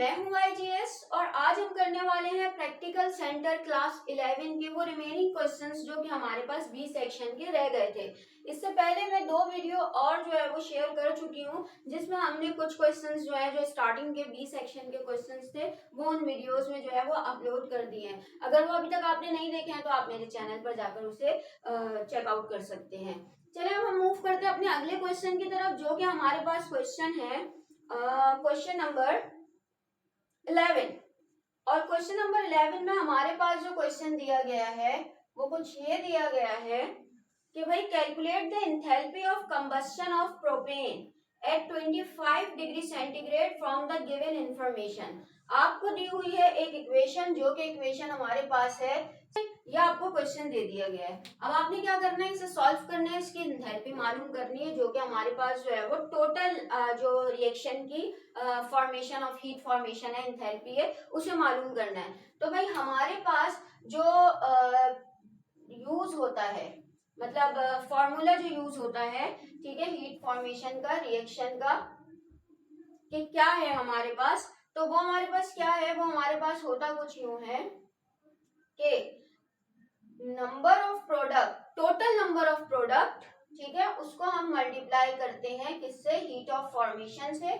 मैं हूं IGS और आज हम करने वाले हैं प्रैक्टिकल सेंटर क्लास 11 के वो रिमेनिंग क्वेश्चंस जो कि हमारे पास बी सेक्शन के रह गए थे। इससे पहले मैं 2 वीडियो और जो है वो शेयर कर चुकी हूं जिसमें हमने कुछ क्वेश्चंस जो है जो स्टार्टिंग के बी सेक्शन के क्वेश्चंस थे वो उन वीडियोस में जो है वो अपलोड कर दिए हैं। अगर वो अभी तक आपने नहीं देखे हैं तो आप मेरे चैनल पर जाकर उसे चेकआउट कर सकते हैं। चलिए अब हम मूव करते हैं अपने अगले क्वेश्चन की तरफ जो कि हमारे पास क्वेश्चन है क्वेश्चन नंबर 11। और क्वेश्चन नंबर 11 में हमारे पास जो क्वेश्चन दिया गया है वो कुछ ये दिया गया है कि भाई calculate the enthalpy of combustion of propane at 25 degree centigrade from the given information. आपको दी हुई है एक इक्वेशन जो कि इक्वेशन हमारे पास है, यह आपको क्वेश्चन दे दिया गया है। अब आपने क्या करना है, इसे सॉल्व करना है, इसकी एंथैल्पी मालूम करनी है जो कि हमारे पास जो है वो टोटल जो रिएक्शन की फॉर्मेशन ऑफ हीट फॉर्मेशन है, एंथैल्पी है, उसे मालूम करना है। तो भाई हमारे पास जो यूज होता है, मतलब फॉर्मूला जो यूज होता है, ठीक है, हीट फॉर्मेशन का, रिएक्शन का, कि क्या है हमारे पास, तो वो हमारे पास क्या है, वो हमारे पास होता कुछ यूं है कि number of product, total number of product, ठीक है, उसको हम मल्टीप्लाई करते हैं किससे, हीट ऑफ फॉर्मेशन से,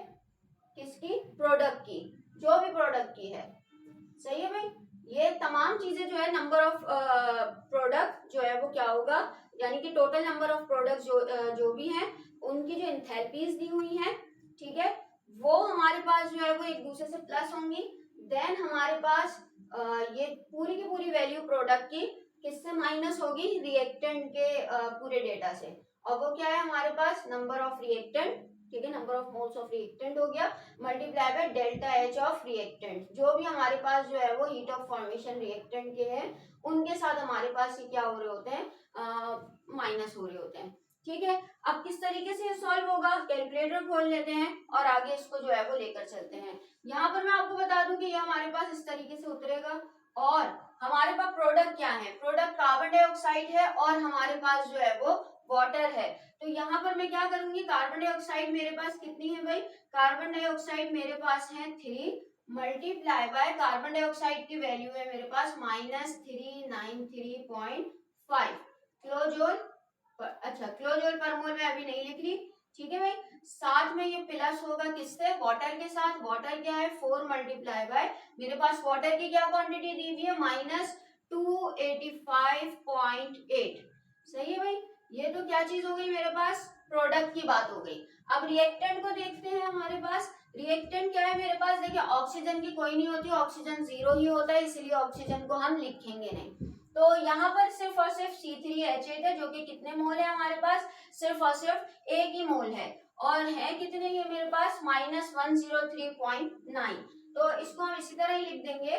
किसकी, प्रोडक्ट की, जो भी प्रोडक्ट की है। सही है भाई, ये तमाम चीजें जो है नंबर ऑफ प्रोडक्ट जो है वो क्या होगा, यानी कि टोटल नंबर ऑफ प्रोडक्ट जो भी हैं उनकी जो एंथैल्पीज दी हुई हैं, ठीक है, वो हमारे पास जो है वो एक दूसरे से प्लस होंगी। देन हमारे पास ये पूरी की पूरी वैल्यू प्रोडक्ट की किससे माइनस होगी, रिएक्टेंट के पूरे डेटा से। और वो क्या है हमारे पास, नंबर ऑफ रिएक्टेंट, ठीक है, number of moles of reactant हो गया, multiply by delta H of reactant. जो भी हमारे पास जो है वो हीट ऑफ फॉर्मेशन रिएक्टेंट के हैं उनके साथ हमारे पास ये क्या हो रहे होते हैं, माइनस हो रहे होते हैं। ठीक है, अब किस तरीके से सॉल्व होगा, कैलकुलेटर खोल लेते हैं और आगे इसको जो है वो लेकर चलते हैं। यहाँ पर मैं आपको बता दूं कि ये हमारे पास इस तरीके से उतरेगा और हमारे पास प्रोडक्ट क्या है, प्रोडक्ट कार्बन डाइऑक्साइड है और हमारे पास जो है वो वाटर है। तो यहाँ पर मैं क्या करूंगी, कार्बन डाइऑक्साइड मेरे पास कितनी है भाई, कार्बन डाइऑक्साइड मेरे पास है 3 मल्टीप्लाई बाय कार्बन डाइऑक्साइड की वैल्यू है मेरे पास -393.5 किलोजोल, अच्छा किलोजोल पर मोल मैं अभी नहीं लिख रही, ठीक है भाई। साथ में ये प्लस होगा किससे, वाटर के साथ, वाटर क्या है 4 मल्टीप्लाई बाय, मेरे पास वाटर की क्या क्वांटिटी दी हुई है, -285.8। सही है भाई, ये तो क्या चीज हो गई मेरे पास, प्रोडक्ट की बात हो गई। अब रिएक्टेंट को देखते हैं, हमारे पास रिएक्टेंट क्या है मेरे पास, देखिए ऑक्सीजन की कोई नहीं होती, ऑक्सीजन 0 ही होता है, इसलिए ऑक्सीजन को हम लिखेंगे नहीं। तो यहाँ पर सिर्फ और सिर्फ C3H8 है जो कि कितने मोल है हमारे पास, सिर्फ और सिर्फ एक ही मोल है, और है कितने ये मेरे पास -103.9। तो इसको हम इसी तरह ही लिख देंगे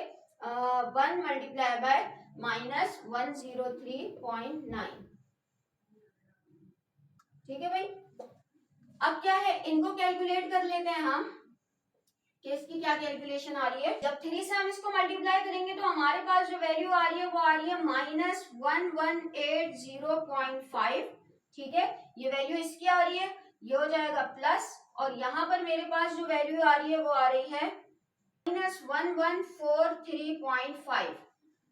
1 मल्टीप्लाई बाय -103.9। ठीक है भाई, अब क्या है, इनको कैलकुलेट कर लेते हैं हम कि इसकी क्या कैलकुलेशन आ रही है। जब 3 से हम इसको मल्टीप्लाई करेंगे तो हमारे पास जो वैल्यू आ रही है वो आ रही है -1180.5। ठीक है, ये वैल्यू इसकी आ रही है, ये हो जाएगा प्लस, और यहाँ पर मेरे पास जो वैल्यू आ रही है वो आ रही है -1143.5।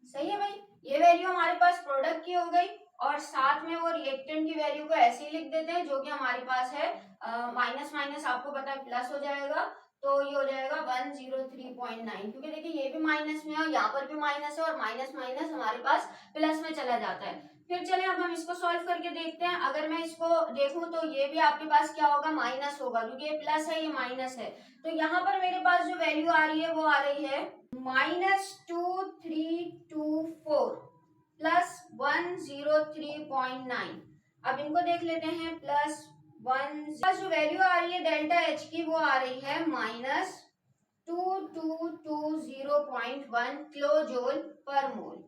सही है भाई, ये वैल्यू हमारे पास प्रोडक्ट की हो गई और साथ में वो रिएक्टेंट की वैल्यू को ऐसे ही लिख देते हैं जो कि हमारे पास है माइनस माइनस आपको पता है प्लस हो जाएगा, तो ये हो जाएगा 103.9, क्योंकि देखिए ये भी माइनस में है और यहाँ पर भी माइनस है और माइनस माइनस हमारे पास प्लस में चला जाता है। फिर चले अब हम इसको सॉल्व करके देखते हैं। अगर मैं इसको देखूं तो ये भी आपके पास क्या होगा, माइनस होगा, क्योंकि ये प्लस है ये माइनस है। तो यहाँ पर मेरे पास जो वैल्यू आ रही है वो आ रही है -2324 प्लस 103.9। अब इनको देख लेते हैं, प्लस 1 जो वैल्यू आ रही है डेल्टा एच की वो आ रही है -2220.1 किलोजोल पर मोल।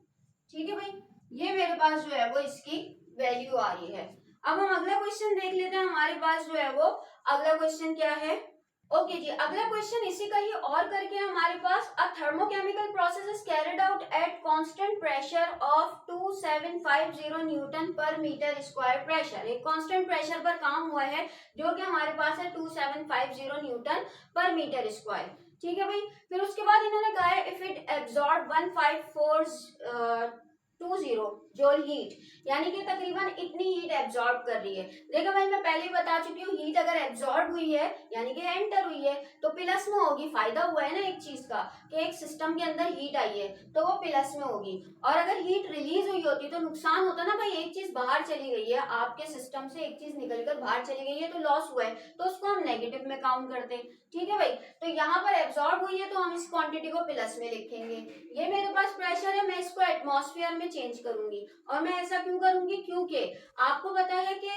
ठीक है भाई, ये मेरे पास जो है वो इसकी वैल्यू आ रही है। अब हम अगला क्वेश्चन देख लेते हैं, हमारे पास जो है वो अगला क्वेश्चन क्या है। ओके जी, अगला क्वेश्चन इसी का ही और करके हमारे पास a thermochemical process is carried out at constant pressure of 2750 newton पर मीटर स्क्वायर प्रेशर। एक कांस्टेंट प्रेशर पर काम हुआ है जो कि हमारे पास है 2750 न्यूटन पर मीटर स्क्वायर। ठीक है भाई। फिर उसके बाद इन्होंने कहा है if it absorb 15420 joule heat, यानी कि तकरीबन इतनी हीट एब्जॉर्ब कर रही है। देखो भाई मैं पहले ही बता चुकी हूँ, हीट अगर एब्जॉर्ब हुई है यानी कि एंटर हुई है तो प्लस में होगी। फायदा हुआ है ना एक चीज का कि एक सिस्टम के अंदर हीट आई है तो वो प्लस में होगी, और अगर हीट रिलीज हुई होती तो नुकसान होता ना भाई, एक चीज बाहर चली गई है आपके सिस्टम से, एक चीज निकलकर बाहर चली गई है तो लॉस हुआ है, तो उसको हम नेगेटिव में काउंट करते हैं। ठीक है भाई, तो यहाँ पर एब्जॉर्ब हुई है तो हम इस क्वांटिटी को प्लस में लिखेंगे। ये मेरे पास प्रेशर है, मैं इसको एटमॉस्फेयर में चेंज करूंगी, और मैं ऐसा क्यों करूंगी क्योंकि आपको पता है कि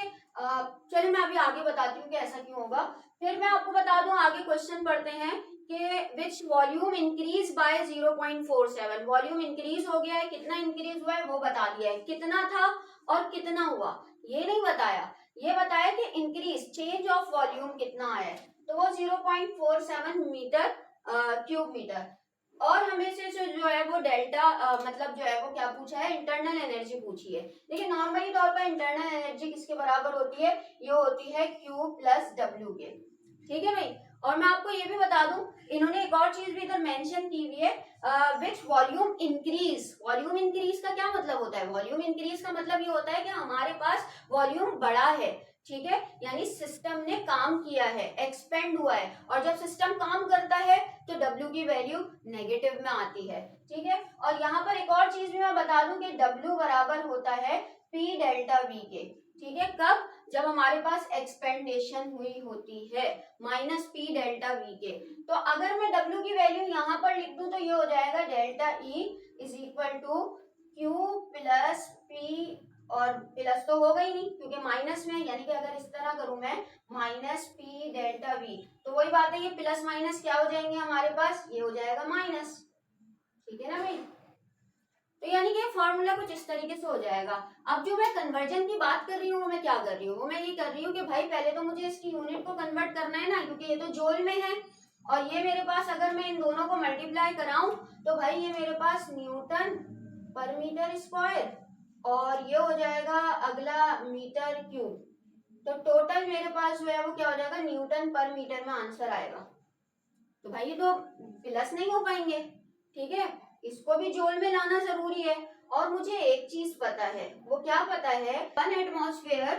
चलिए मैं अभी आगे बताती हूँ कि ऐसा क्यों होगा। फिर मैं आपको बता दूं, आगे क्वेश्चन पढ़ते हैं कि which volume increase by 0.47, volume increase हो गया है, कितना इंक्रीज हुआ है वो बता दिया है, कितना था और कितना हुआ ये नहीं बताया, ये बताया कि इंक्रीज चेंज ऑफ वॉल्यूम कितना है, तो वो 0.47 मीटर क्यूब मीटर। और हमें से जो है वो डेल्टा मतलब जो है वो क्या पूछा है, इंटरनल एनर्जी पूछी है। देखिए नॉर्मली तौर पर इंटरनल एनर्जी किसके बराबर होती है, ये होती है Q प्लस W के। ठीक है भाई, और मैं आपको ये भी बता दूं, इन्होंने एक और चीज भी इधर मेंशन की हुई है, विच वॉल्यूम इंक्रीज। वॉल्यूम इंक्रीज का क्या मतलब होता है, वॉल्यूम इंक्रीज का मतलब ये होता है कि हमारे पास वॉल्यूम बढ़ा है, ठीक है, यानी सिस्टम ने काम किया है, एक्सपेंड हुआ है, और जब सिस्टम काम करता है तो W की वैल्यू नेगेटिव में आती है। ठीक है, और यहाँ पर एक और चीज भी मैं बता दूं कि W बराबर होता है P डेल्टा V के। ठीक है, कब, जब हमारे पास एक्सपेंडेशन हुई होती है, माइनस P डेल्टा V के। तो अगर मैं W की वैल्यू यहाँ पर लिख दूं तो ये हो जाएगा delta E is equal to Q plus P, और प्लस तो होगा ही नहीं क्योंकि माइनस में, यानी कि अगर इस तरह करूं मैं माइनस P डेल्टा V, तो वही बात है, ये प्लस माइनस क्या हो जाएंगे हमारे पास, ये हो जाएगा माइनस। ठीक है ना भाई, तो यानी कि फॉर्मूला कुछ इस तरीके से हो जाएगा। अब जो मैं कन्वर्जन की बात कर रही हूँ वो मैं क्या कर रही हूँ, वो मैं ये कर रही हूँ कि भाई पहले तो मुझे इसकी यूनिट को कन्वर्ट करना है ना, क्योंकि ये तो जूल में है, और ये मेरे पास अगर मैं इन दोनों को मल्टीप्लाई कराऊं तो भाई ये मेरे पास न्यूटन पर मीटर स्क्वायर, और ये हो जाएगा अगला मीटर क्यूब, तो टोटल मेरे पास जो है वो क्या हो जाएगा, न्यूटन पर मीटर में आंसर आएगा। तो भाई ये तो प्लस नहीं हो पाएंगे, ठीक है, इसको भी जोल में लाना जरूरी है। और मुझे एक चीज पता है, वो क्या पता है, 1 एटमॉस्फेयर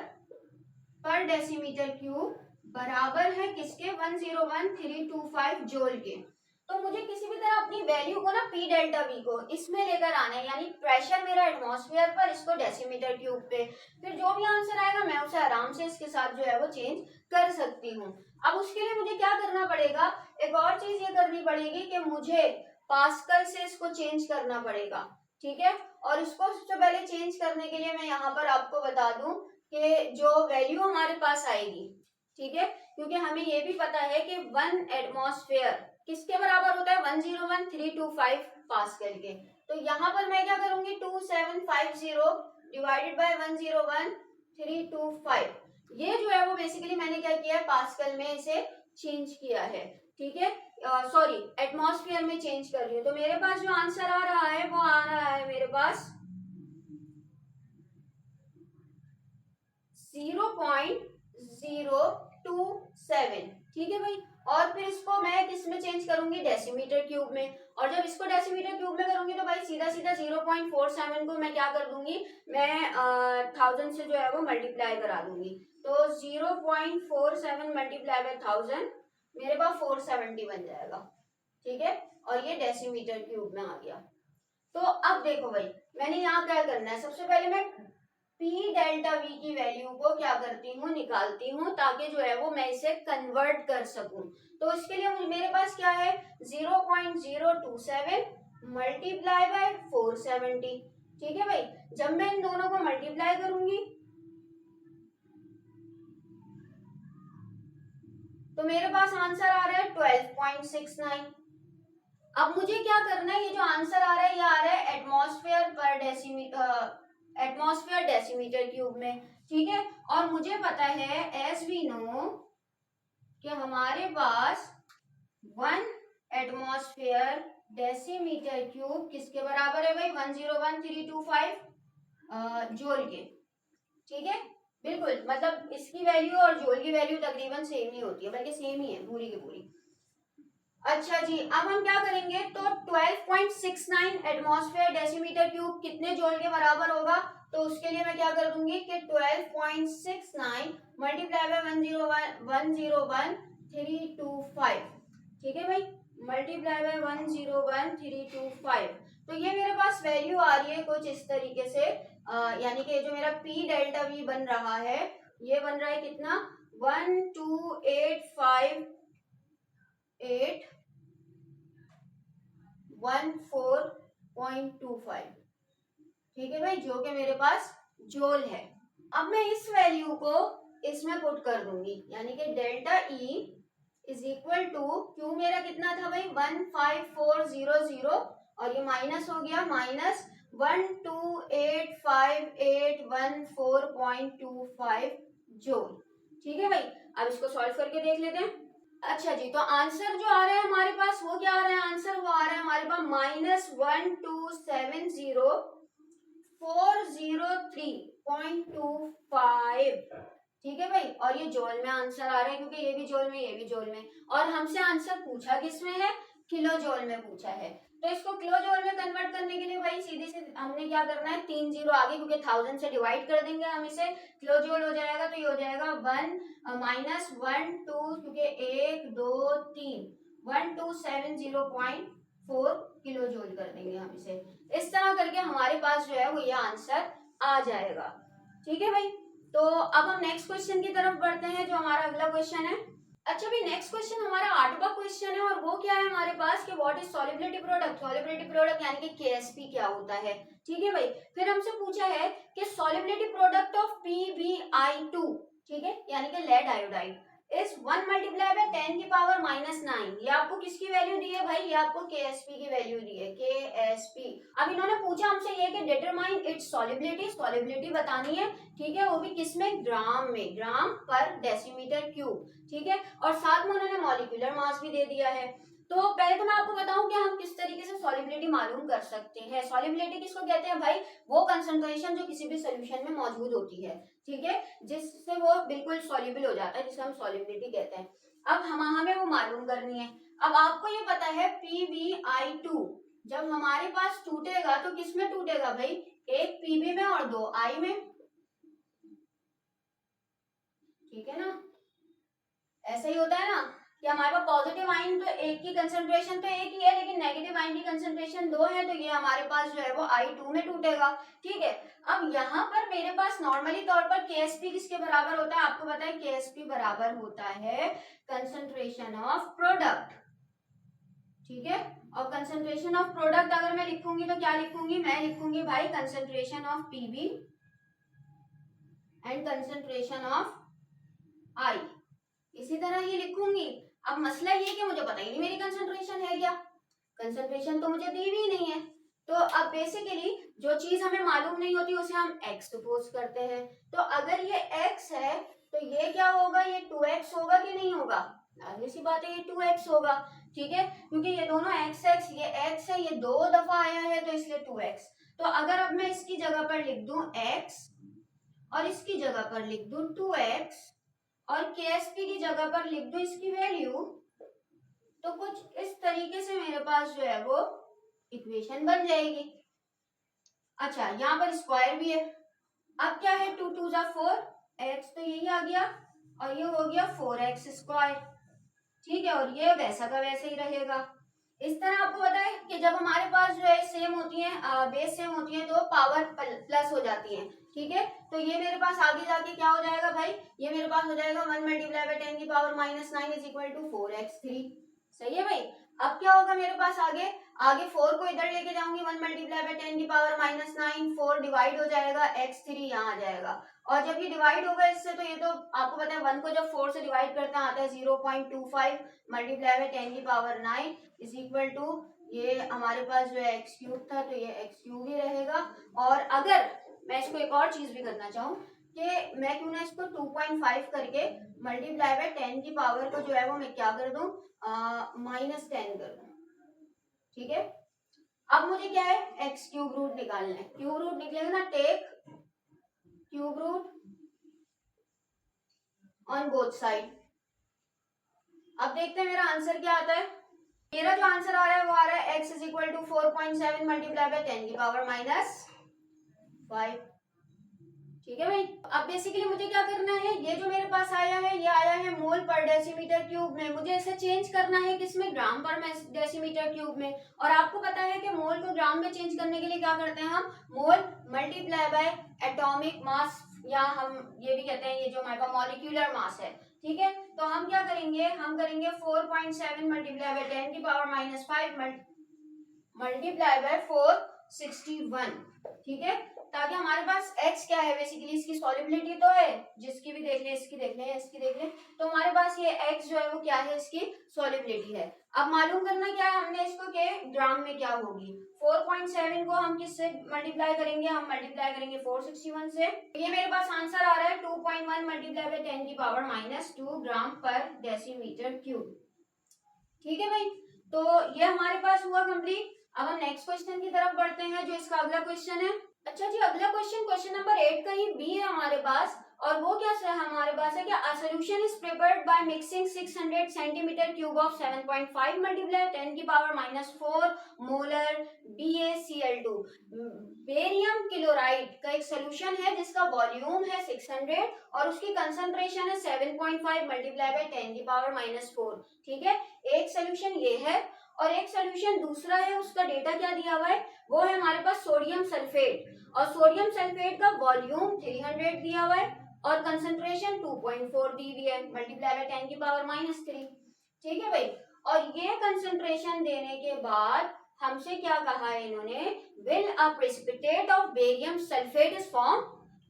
पर डेसीमीटर क्यूब बराबर है किसके, 101,325 जूल के। तो मुझे किसी भी तरह अपनी वैल्यू को ना P डेल्टा V को इसमें लेकर आना है, यानी प्रेशर मेरा एटमॉस्फेयर पर, इसको डेसीमीटर क्यूब पे, फिर जो भी आंसर आएगा मैं उसे आराम से इसके साथ जो है वो चेंज कर सकती हूँ। अब उसके लिए मुझे क्या करना पड़ेगा, एक और चीज ये करनी पड़ेगी कि मुझे पास्कल से इसको चेंज करना पड़ेगा। ठीक है, और इसको सबसे पहले चेंज करने के लिए मैं यहाँ पर आपको बता दूं कि जो वैल्यू हमारे पास आएगी, ठीक है, क्योंकि हमें ये भी पता है कि 1 एटमॉस्फेयर किसके बराबर होता है, 101,325 पास्कल के। तो यहाँ पर मैं क्या करूंगी, 2750 डिवाइडेड बाय 101,325, ये जो है वो बेसिकली मैंने क्या किया है, पास्कल में इसे चेंज किया है। ठीक है, सॉरी एटमॉस्फेयर में चेंज कर रही हूँ, तो मेरे पास जो आंसर आ रहा है वो आ रहा है मेरे पास 0.027। ठीक है भाई, और फिर इसको मैं किस में चेंज करूंगी, डेसीमीटर क्यूब में, और जब इसको डेसीमीटर क्यूब में करूंगी तो भाई सीधा सीधा 0.47 को मैं क्या कर दूंगी, मैं 1000 से जो है वो मल्टीप्लाई करा दूंगी, तो 0.47 मल्टीप्लाई बाय 1000 मेरे पास 470 बन जाएगा। ठीक है, और ये डेसीमीटर क्यूब में आ गया। तो अब देखो भाई मैंने यहाँ क्या करना है, सबसे पहले मैं P डेल्टा V की वैल्यू को क्या करती हूँ, निकालती हूँ, ताकि जो है वो मैं इसे कन्वर्ट कर सकूं। तो इसके लिए मेरे पास क्या है, 0.027 मल्टीप्लाई बाय 470। ठीक है भाई, जब मैं इन दोनों को मल्टीप्लाई करूंगी तो मेरे पास आंसर आ रहा है 12.69। अब मुझे क्या करना है, ये जो आंसर आ रहा है ये आ रहा है एटमॉस्फेयर पर डेसीमीटर, एटमॉस्फेयर डेसीमीटर क्यूब में। ठीक है, और मुझे पता है एज वी नो कि हमारे पास 1 एटमॉस्फेयर डेसीमीटर क्यूब किसके बराबर है भाई, 101,325 जूल के। ठीक है, बिल्कुल, मतलब इसकी वैल्यू और जूल की वैल्यू तकरीबन सेम ही होती है, बल्कि सेम ही है पूरी की पूरी। अच्छा जी, अब हम क्या करेंगे, तो 12.69 एटमॉस्फेयर डेसीमीटर क्यूब कितने जूल के बराबर होगा, तो उसके लिए मैं क्या कर दूंगी कि 12.69 मल्टीप्लाई बाय 101,325, ठीक है भाई, मल्टीप्लाई बाय 101,325। तो ये मेरे पास वैल्यू आ रही है कुछ इस तरीके से, यानी कि जो मेरा पी डेल्टा वी बन रहा है, ये बन रहा है कितना, 1285,814.25, ठीक है भाई, जो कि मेरे पास जोल है। अब मैं इस वैल्यू को इसमें पुट कर दूंगी, यानी कि delta E is equal to, Q मेरा कितना था भाई 15400, और ये माइनस हो गया, माइनस 1285814.25 जूल, ठीक है भाई। अब इसको सॉल्व करके देख लेते हैं। अच्छा जी, तो आंसर जो आ रहा है हमारे पास वो क्या आ रहा है, आंसर वो आ रहा है हमारे पास -1270403.25, ठीक है भाई, और ये जोल में आंसर आ रहा है, क्योंकि ये भी जोल में, ये भी जोल में, और हमसे आंसर पूछा किसमें है, किलो जोल में पूछा है। तो इसको किलो जोल में कन्वर्ट करने के लिए भाई सीधे से हमने क्या करना है, 3 जीरो आगे, क्योंकि 1000 से डिवाइड कर देंगे हम इसे, किलो जोल हो जाएगा, तो ये हो जाएगा -1 क्योंकि 1 2 3 1270.4 किलो जूल कर देंगे हम इसे। इस तरह करके हमारे पास जो है वो ये आंसर आ जाएगा, ठीक है भाई। तो अब हम नेक्स्ट क्वेश्चन की तरफ बढ़ते हैं, जो हमारा अगला क्वेश्चन है। अच्छा भाई, नेक्स्ट क्वेश्चन हमारा 8वां क्वेश्चन है, और वो क्या है हमारे पास कि what is solubility product, solubility product यानी कि केएसपी क्या होता है, ठीक है भाई। फिर हमसे पूछा है कि सॉल्युबिलिटी प्रोडक्ट ऑफ PbI2, ठीक है, यानी कि lead iodide is 1 multiply by 10 की पावर -9। ये आपको किसकी वैल्यू दी है भाई, ये आपको केएसपी की वैल्यू दी है, केएसपी। अब इन्होंने पूछा हमसे ये कि डिटरमाइन इट्स सॉल्युबिलिटी, सॉल्युबिलिटी बतानी है, ठीक है, वो भी किसमें, ग्राम में, ग्राम पर डेसीमीटर क्यूब, ठीक है, और साथ में उन्होंने मॉलिक्यूलर मास भी दे दिया है। तो पहले तो मैं आपको बताऊं कि हम किस तरीके से सॉल्युबिलिटी मालूम कर सकते हैं। सॉल्युबिलिटी किसको कहते हैं भाई, वो कंसंट्रेशन जो किसी भी सोल्यूशन में मौजूद होती है, ठीक है, जिससे वो बिल्कुल सॉल्युबल हो जाता है, जिसे हम सॉल्युबिलिटी कहते हैं। अब हमें वो मालूम करनी है। अब आपको ये पता है PbI2 जब हमारे पास टूटेगा तो किसमें टूटेगा भाई, एक Pb में और दो I में, ठीक है ना, ऐसा ही होता है ना कि हमारे पास पॉजिटिव आयन तो एक की कंसंट्रेशन तो एक ही है, लेकिन नेगेटिव आयन की कंसंट्रेशन दो है, तो ये हमारे पास जो है वो I2 में टूटेगा, ठीक है। अब यहाँ पर मेरे पास नॉर्मली तौर पर KSP किसके बराबर होता है, आपको पता है KSP बराबर होता है कंसंट्रेशन ऑफ प्रोडक्ट, ठीक है। और कंसंट्रेशन ऑफ प्रोडक्ट अगर मैं लिखूंगी तो क्या लिखूंगी, मैं लिखूंगी भाई concentration of PB and concentration of I, इसी तरह ये लिखूंगी। अब मसला ये कि मुझे पता ही नहीं मेरी कंसंट्रेशन है क्या, कंसंट्रेशन तो मुझे दी भी नहीं है। तो अब बेसिकली जो चीज हमें मालूम नहीं होती उसे हम x सपोज करते हैं। तो अगर ये x है तो ये क्या होगा, ये 2x होगा कि नहीं होगा, आगे सी बात है ये 2x होगा, ठीक है, क्योंकि ये दोनों x x, ये x है, ये दो दफा आया है तो इसलिए 2x। तो अगर अब मैं इसकी जगह पर लिख दूं x और इसकी जगह पर लिख दूं 2x और KSP की जगह पर लिख दो इसकी वैल्यू, तो कुछ इस तरीके से मेरे पास जो है वो इक्वेशन बन जाएगी। अच्छा, यहाँ पर स्क्वायर भी है। अब क्या है, 2 2 जा 4, x तो यही आ गया और ये हो गया 4x स्क्वायर, ठीक है, और ये वैसा का वैसे ही रहेगा। इस तरह आपको पता है कि जब हमारे पास जो है सेम होती है, बेस सेम होती है, तो पावर प्लस हो जाती है, ठीक है। तो ये मेरे पास आगे जाके क्या हो जाएगा भाई, ये मेरे पास हो जाएगा 1 मल्टीप्लाई बाय 10 की power -9 is equal to 4x3, सही है भाई। अब क्या होगा मेरे पास आगे, आगे 4 को इधर लेके जाऊंगी, 1 मल्टीप्लाई बाय 10 की पावर -9, 4 डिवाइड हो जाएगा, x3 यहाँ आ जाएगा। और जब ये डिवाइड होगा इससे, तो ये तो आपको पता है 1 को जब 4 से डिवाइड करते हैं आता है 0.25 मल्टीप्लाई बाय 10 की पावर 9 इज इक्वल टू, ये हमारे पास जो है एक्स क्यूब था तो ये एक्स क्यूब ही रहेगा। और अगर मैं इसको एक और चीज भी करना चाहूँ कि मैं क्यों ना इसको 2.5 करके मल्टीप्लाई बाय 10 की पावर को जो है वो मैं क्या कर दूं, -10 कर दूं, ठीक है। अब मुझे क्या है, एक्स क्यूब रूट निकालना है, क्यूब रूट निकलेगा ना, take cube root on both side. अब देखते हैं मेरा आंसर क्या आता है। मेरा जो आंसर आ रहा है वो आ रहा है x is equal to 4.7 multiply by 10 की पावर -5। ठीक है भाई। अब बेसिकली मुझे क्या करना है, ये जो मेरे पास आया है ये आया है मोल पर डेसीमीटर क्यूब में, मुझे इसे चेंज करना है किसमें, ग्राम पर डेसीमीटर क्यूब में। और आपको पता है कि मोल को ग्राम में चेंज करने के लिए क्या करते हैं हम, मोल मल्टीप्लाई बाय एटॉमिक मास, या हम ये भी कहते हैं ये जो हमारे पास मॉलिक्यूलर मास है। ठीक है, तो हम क्या करेंगे, हम करेंगे 4.7 मल्टीप्लाई बाय 10 की पावर -5 मल्टीप्लाई बाय 461। ठीक है, ताकि हमारे पास x क्या है, बेसिकली इसकी सॉल्युबिलिटी तो है, जिसकी भी देख ले, इसकी देख ले, इसकी देख ले, तो हमारे पास ये x जो है वो क्या है, इसकी सॉल्युबिलिटी है। अब मालूम करना क्या है हमने इसको, के ग्राम में क्या होगी। 4.7 को हम किससे मल्टीप्लाई करेंगे, हम मल्टीप्लाई करेंगे 461 से। ये मेरे पास आंसर आ रहा है 2.1 मल्टीप्लाई बाय 10 की पावर -2 ग्राम पर डेसीमीटर क्यूब। ठीक है भाई, तो ये हमारे पास हुआ कंप्लीट। अब हम नेक्स्ट क्वेश्चन की तरफ बढ़ते हैं, जो इसका अगला क्वेश्चन है। अच्छा जी, अगला क्वेश्चन, क्वेश्चन नंबर 8 का ही बी है हमारे पास, और वो क्या है हमारे पास है, क्या a solution is prepared by mixing 600 centimetre cube of 7.5 multiply 10 की power -4 molar BaCl2 barium chloride का एक सोल्यूशन है जिसका वॉल्यूम है 600 और उसकी कंसंट्रेशन है 7.5 मल्टीप्लाई बाय 10 की पावर -4। ठीक है, एक सोल्यूशन ये है, और एक सोल्यूशन दूसरा है, उसका डेटा क्या दिया हुआ है, वो है हमारे पास सोडियम सल्फेट, और सोडियम सल्फेट का वॉल्यूम 300 दिया हुआ है और कंसंट्रेशन 2.4 दी हुई है मल्टीप्लाई बाय 10 की पावर -3। ठीक है भाई, और ये कंसंट्रेशन देने के बाद हमसे क्या कहा है इन्होंने, will a precipitate of barium sulphate is form,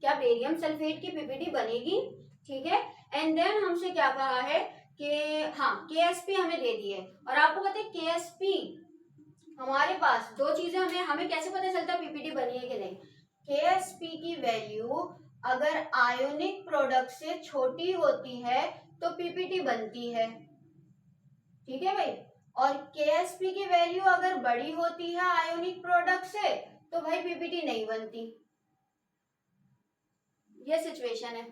क्या बेरियम सल्फेट की पीपीटी बनेगी। ठीक है, एंड देन हमसे क्या कहा है कि हाँ KSP हमें दे दी है, और आपको पता है KSP हमारे पास दो चीजें, हमें कैसे पता चलता है पीपीटी बनी है कि नहीं। KSP की वैल्यू अगर आयोनिक प्रोडक्ट से छोटी होती है तो पीपीटी बनती है। ठीक है भाई, और KSP की वैल्यू अगर बड़ी होती है आयोनिक प्रोडक्ट से तो भाई पीपीटी नहीं बनती। ये सिचुएशन है।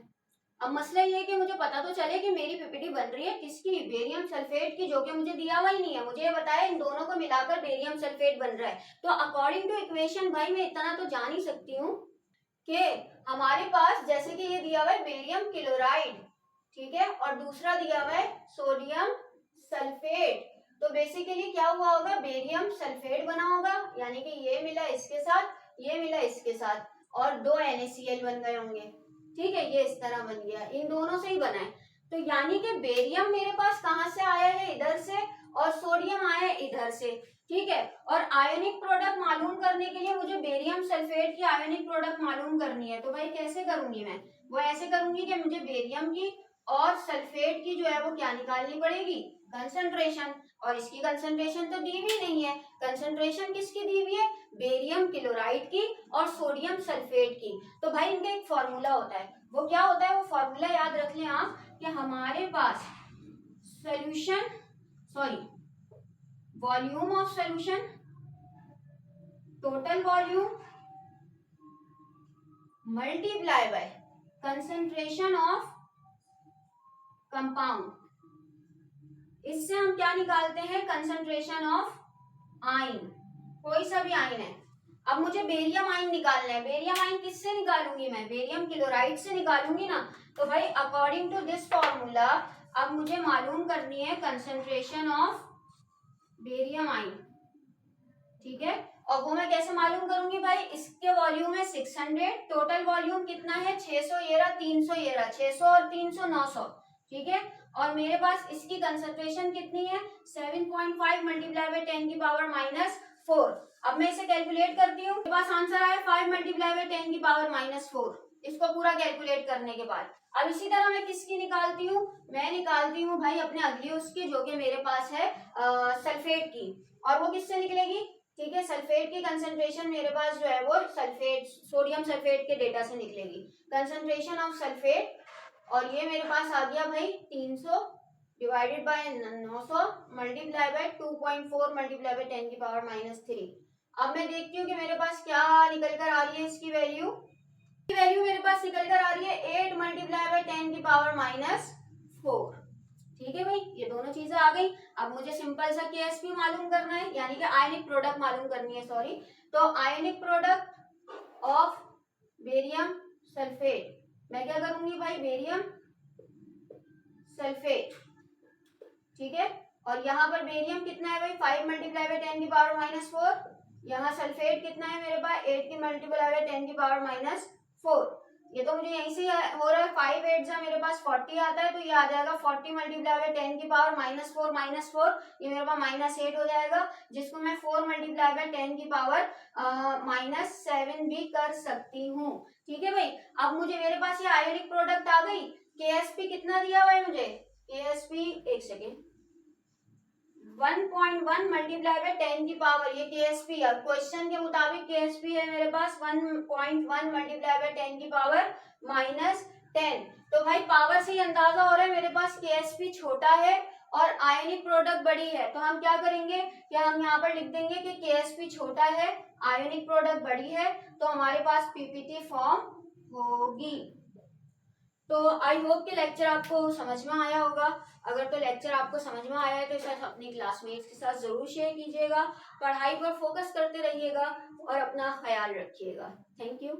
अब मसला ये है कि मुझे पता तो चले कि मेरी पीपीटी बन रही है किसकी, बेरियम सल्फेट की, जो कि मुझे दिया हुआ ही नहीं है। मुझे ये बताया इन दोनों को मिलाकर बेरियम सल्फेट बन रहा है, तो अकॉर्डिंग टू इक्वेशन भाई मैं इतना तो जान ही सकती हूँ कि हमारे पास जैसे कि ये दिया हुआ है बेरियम क्लोराइड, ठीक है, और दूसरा दिया हुआ है सोडियम सल्फेट, तो बेसिकली क्या हुआ होगा, बेरियम सल्फेट बना होगा, यानी कि ये मिला इसके साथ, ये मिला इसके साथ, और दो NaCl बन गए होंगे। ठीक है, ये इस तरह बन गया, इन दोनों से ही बना है। तो यानी कि बेरियम मेरे पास कहां से आया है, इधर से, और सोडियम आया है इधर से। ठीक है, और आयोनिक प्रोडक्ट मालूम करने के लिए मुझे बेरियम सल्फेट की आयोनिक प्रोडक्ट मालूम करनी है, तो भाई कैसे करूंगी मैं, वो ऐसे करूंगी कि मुझे बेरियम की और सल्फेट की जो है वो क्या निकालनी पड़ेगी, कंसंट्रेशन, और इसकी कंसंट्रेशन तो दी हुई नहीं है। कंसंट्रेशन किसकी दी हुई है, बेरियम क्लोराइड की और सोडियम सल्फेट की। तो भाई इनका एक फॉर्मूला होता है, वो क्या होता है, वो फॉर्मूला याद रख लें आप, कि हमारे पास solution, sorry, volume of solution, total volume multiply by concentration of compound, इससे हम क्या निकालते हैं, कंसंट्रेशन ऑफ आयन, कोई सा भी आयन है। अब मुझे बेरियम आयन निकालना है, बेरियम आयन किससे निकालूंगी मैं, बेरियम क्लोराइड से निकालूंगी ना। तो भाई अकॉर्डिंग टू दिस फॉर्मूला अब मुझे मालूम करनी है कंसंट्रेशन ऑफ बेरियम आयन। ठीक है, और वो मैं कैसे मालूम करूंगी भाई, इसके वॉल्यूम है 600, टोटल वॉल्यूम कितना है 600, ये रहा 300, ये रहा 600 और 300 900। ठीक है, और मेरे पास इसकी कंसंट्रेशन कितनी है 7.5 मल्टीप्लाई बाय 10 की पावर -4। अब मैं इसे कैलकुलेट करती हूँ, मेरे पास आंसर आया 5 मल्टीप्लाई बाय 10 की पावर -4, इसको पूरा कैलकुलेट करने के बाद। अब इसी तरह मैं किसकी निकालती हूँ, मैं निकालती हूँ भाई अपने अगली उसकी, जो कि मेरे पास है सल्फेट की, और वो किससे निकलेगी। ठीक है, सल्फेट की कंसंट्रेशन मेरे पास जो है वो सल्फेट, सोडियम सल्फेट के डेटा से निकलेगी, कंसंट्रेशन ऑफ सल्फेट, और ये मेरे पास आ गया भाई 300 divided by 900 multiply by 2.4 multiply by 10 की पावर -3। अब मैं देखती हूँ कि मेरे पास क्या निकल कर आ रही है, इसकी वैल्यू मेरे पास निकल कर आ रही है 8 मल्टीप्लाई बाय 10 की पावर -4। ठीक है भाई, ये दोनों चीजें आ गई। अब मुझे सिंपल सा केएसपी मालूम करना है, यानी कि आयनिक प्रोडक्ट मालूम करनी है, सॉरी। तो ionic product of barium sulphate, मैं क्या करूंगी भाई, बेरियम सल्फेट, ठीक है। और यहाँ पर बेरियम कितना है भाई, 5 मल्टीप्लाई बाय 10 की पावर -4। यहाँ सल्फेट कितना है मेरे पास, 8 की मल्टीप्लाई बाय 10 की पावर -4। ये तो मुझे यहीं से हो रहा है, 5 8 जा मेरे पास 40 आता है, तो ये आ जाएगा 40 मल्टीप्लाई बाय 10 की पावर -4, ये मेरे पास -8 हो जाएगा, जिसको मैं 4 मल्टीप्लाई बाय 10 की पावर -7 भी कर सकती हूँ। ठीक है भाई, अब मुझे मेरे पास ये आयोनिक प्रोडक्ट आ गई। केएसपी कितना दिया भाई मुझे, केएसपी एक सेकेंड, 1.1 मल्टीप्लाई बाय 10 की पावर, ये केएसपी है। क्वेश्चन के मुताबिक केएसपी है मेरे पास 1.1 मल्टीप्लाई बाय 10 की पावर -10। तो भाई पावर से ही अंदाजा हो रहा है मेरे पास केएसपी छोटा है और आयनिक प्रोडक्ट बड़ी है। तो हम क्या करेंगे कि हम यहाँ पर लिख देंगे कि केएसपी छोटा है, आयनिक प्रोडक्ट बड़ी है, तो हमारे पास पीपीटी फॉर्म होगी। तो आई होप कि लेक्चर आपको समझ में आया होगा। अगर तो लेक्चर आपको समझ में आया है तो इसे अपनी क्लासमेट्स के साथ जरूर शेयर कीजिएगा। पढ़ाई पर फोकस करते रहिएगा और अपना ख्याल रखिएगा। Thank you.